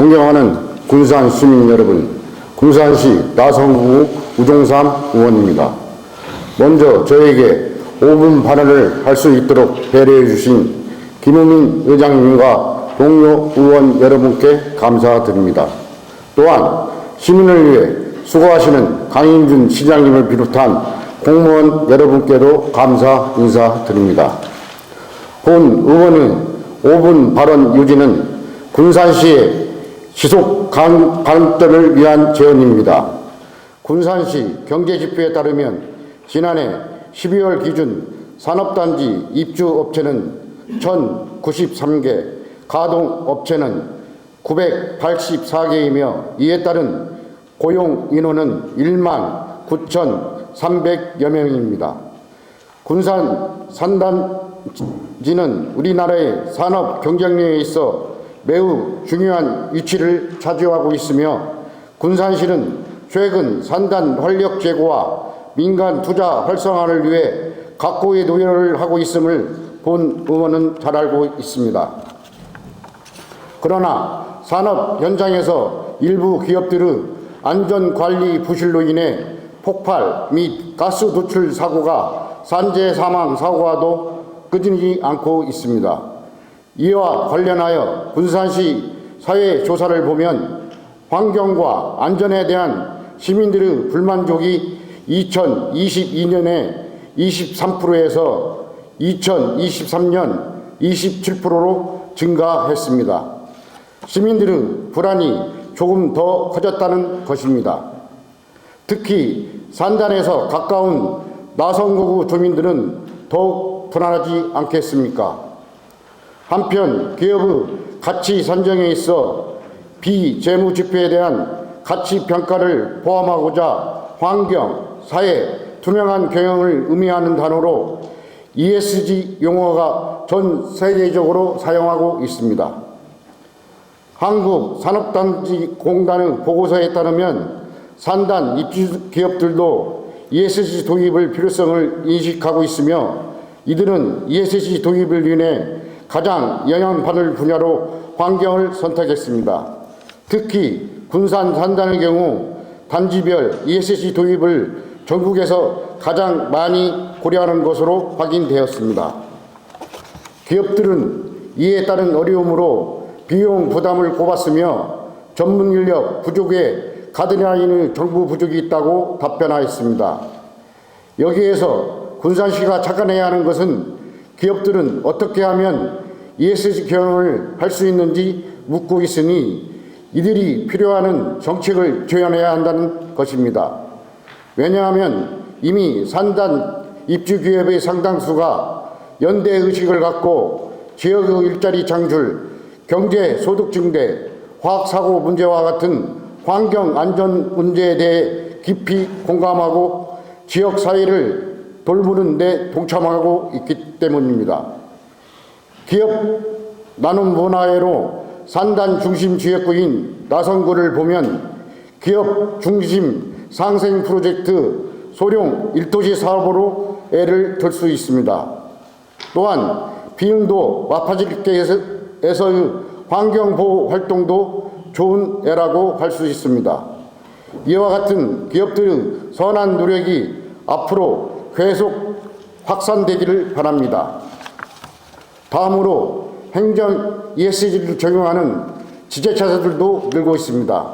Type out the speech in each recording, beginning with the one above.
존경하는 군산 시민 여러분, 군산시 나성구 우종삼 의원입니다. 먼저 저에게 5분 발언을 할 수 있도록 배려해 주신 김우민 의장님과 동료 의원 여러분께 감사드립니다. 또한 시민을 위해 수고하시는 강인준 시장님을 비롯한 공무원 여러분께도 감사 인사드립니다. 본 의원의 5분 발언 유지는 군산시의 지속 가능성을 위한 제언입니다. 군산시 경제지표에 따르면 지난해 12월 기준 산업단지 입주업체는 1,093개, 가동업체는 984개이며 이에 따른 고용인원은 1만 9,300여 명입니다. 군산 산단지는 우리나라의 산업 경쟁력에 있어 매우 중요한 위치를 차지하고 있으며 군산시는 최근 산단 활력 제고와 민간 투자 활성화를 위해 각고의 노력을 하고 있음을 본 의원은 잘 알고 있습니다. 그러나 산업 현장에서 일부 기업들의 안전관리 부실로 인해 폭발 및 가스 도출 사고가 산재 사망 사고와도 끊이지 않고 있습니다. 이와 관련하여 군산시 사회 조사를 보면 환경과 안전에 대한 시민들의 불만족이 2022년에 23%에서 2023년 27%로 증가했습니다. 시민들의 불안이 조금 더 커졌다는 것입니다. 특히 산단에서 가까운 나성구 주민들은 더욱 불안하지 않겠습니까? 한편 기업의 가치 산정에 있어 비재무 지표에 대한 가치 평가를 포함하고자 환경, 사회, 투명한 경영을 의미하는 단어로 ESG 용어가 전 세계적으로 사용하고 있습니다. 한국산업단지공단의 보고서에 따르면 산단 입주 기업들도 ESG 도입을 필요성을 인식하고 있으며 이들은 ESG 도입을 위해 가장 영향받을 분야로 환경을 선택했습니다. 특히 군산 산단의 경우 단지별 ESG 도입을 전국에서 가장 많이 고려하는 것으로 확인되었습니다. 기업들은 이에 따른 어려움으로 비용 부담을 꼽았으며 전문 인력 부족에 가드라인의 정부 부족이 있다고 답변하였습니다. 여기에서 군산시가 착안해야 하는 것은 기업들은 어떻게 하면 ESG 경영을 할 수 있는지 묻고 있으니 이들이 필요한 정책을 조연해야 한다는 것입니다. 왜냐하면 이미 산단 입주 기업의 상당수가 연대 의식을 갖고 지역의 일자리 창출, 경제 소득 증대, 화학사고 문제와 같은 환경 안전 문제에 대해 깊이 공감하고 지역 사회를 돌보는 데 동참하고 있기 때문입니다. 기업 나눔 문화회로 산단 중심 지역구인 나성구를 보면 기업 중심 상생 프로젝트 소룡 1도시 사업으로 애를 들 수 있습니다. 또한 비응도 마파지리께에서의 환경보호 활동도 좋은 애라고 할 수 있습니다. 이와 같은 기업들의 선한 노력이 앞으로 계속 확산되기를 바랍니다. 다음으로 행정 ESG를 적용하는 지자체들도 늘고 있습니다.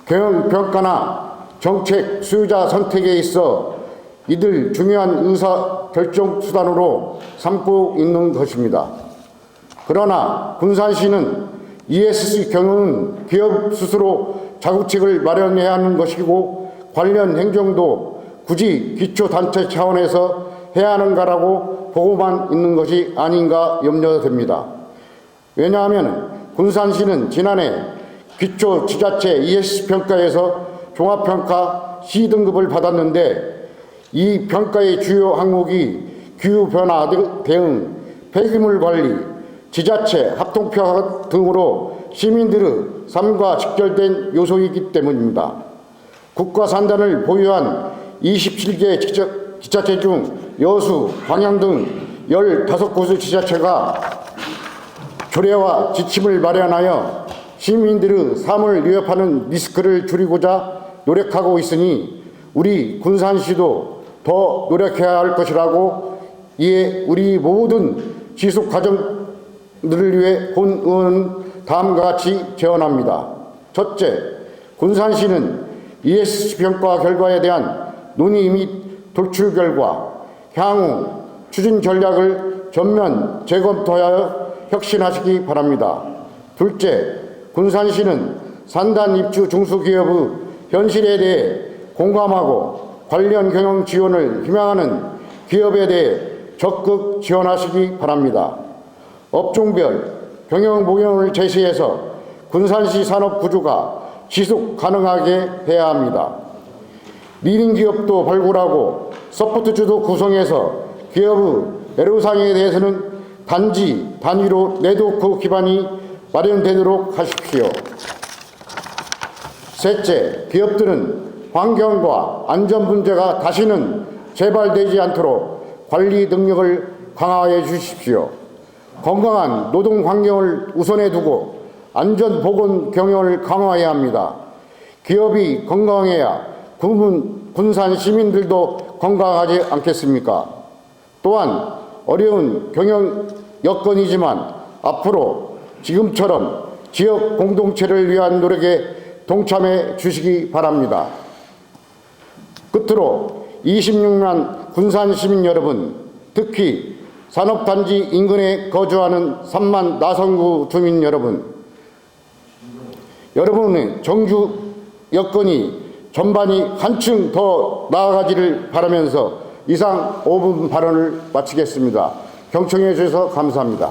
경영평가나 정책 수요자 선택에 있어 이들 중요한 의사 결정 수단으로 삼고 있는 것입니다. 그러나 군산시는 ESG 경영은 기업 스스로 자구책을 마련해야 하는 것이고 관련 행정도 굳이 기초단체 차원에서 해야 하는가라고 보고만 있는 것이 아닌가 염려됩니다. 왜냐하면 군산시는 지난해 기초지자체 ESG 평가에서 종합평가 C등급을 받았는데 이 평가의 주요 항목이 기후변화 대응, 폐기물 관리, 지자체 합동평가 등으로 시민들의 삶과 직결된 요소이기 때문입니다. 국가 산단을 보유한 27개 지자체 중 여수, 광양 등 15곳의 지자체가 조례와 지침을 마련하여 시민들의 삶을 위협하는 리스크를 줄이고자 노력하고 있으니 우리 군산시도 더 노력해야 할 것이라고, 이에 우리 모든 지속 과정들을 위해 본 의원은 다음과 같이 제언합니다. 첫째, 군산시는 ESG 평가 결과에 대한 논의 및 도출 결과 향후 추진 전략을 전면 재검토하여 혁신하시기 바랍니다. 둘째, 군산시는 산단 입주 중소기업의 현실에 대해 공감하고 관련 경영 지원을 희망하는 기업에 대해 적극 지원하시기 바랍니다. 업종별 경영 목표를 제시해서 군산시 산업 구조가 지속 가능하게 해야 합니다. 리딩 기업도 발굴하고 서포트주도 구성해서 기업의 애로사항에 대해서는 단지 단위로 네트워크 기반이 마련되도록 하십시오. 셋째, 기업들은 환경과 안전 문제가 다시는 재발되지 않도록 관리 능력을 강화해 주십시오. 건강한 노동 환경을 우선에 두고 안전 보건 경영을 강화해야 합니다. 기업이 건강해야 군산 시민들도 건강하지 않겠습니까? 또한 어려운 경영 여건이지만 앞으로 지금처럼 지역 공동체를 위한 노력에 동참해 주시기 바랍니다. 끝으로 26만 군산 시민 여러분, 특히 산업단지 인근에 거주하는 3만 나성구 주민 여러분, 여러분의 정주 여건이 전반이 한층 더 나아가기를 바라면서 이상 5분 발언을 마치겠습니다. 경청해 주셔서 감사합니다.